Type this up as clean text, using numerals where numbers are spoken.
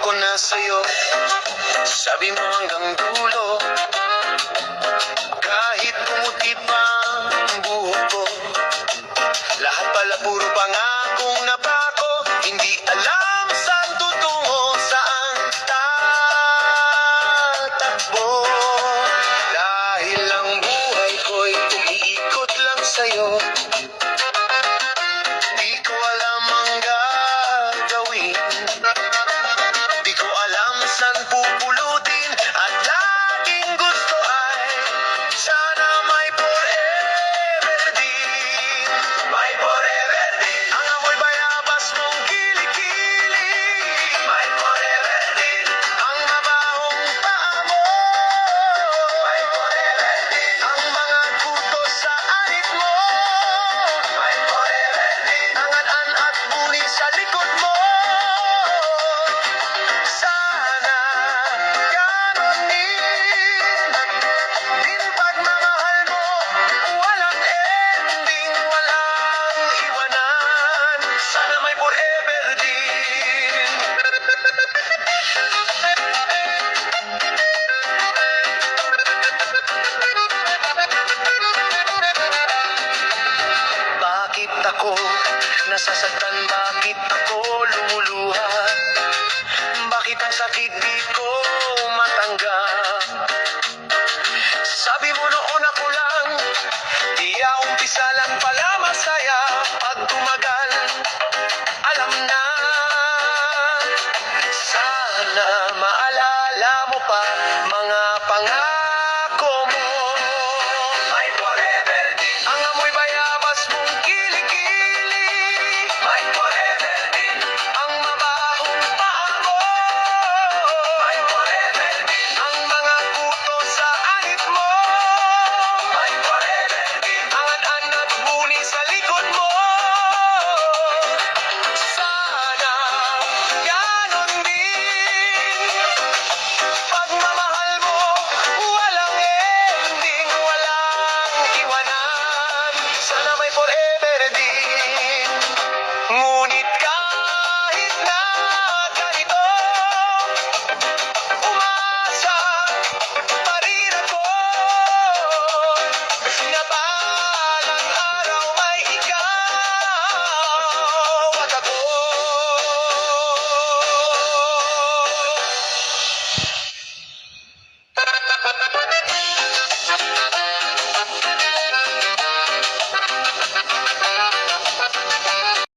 ko na sa'yo. Sabi mo hanggang dulo, kahit pumuti pa ang buhok ko. Lahat pala puro pangakong napako, hindi alam saan tutungo, saan tatakbo. Dahil ang buhay ko'y umiikot lang sa'yo, di ko alam ang gagawin. Di ko alam saan pupulutin, at laging gusto ay sana may forever din. May forever din. Ang amoy bayabas mong kilikili. May forever din. Ang mabahong paa mo. May forever din. Ang mga kuto sa anit mo. May forever din. Ang an at buni sa likod mo. Sana ganon din. Din pagmamahal mo, walang ending, walang iwanan. Sana may forever din. Bakit ako nasasaktan? Bakit ako lumuluha? Bakit ang sakit di ko matanggap? Sabi mo noon ako lang, di umpisa lang pala masaya. Pag tumagal, alam na. Sana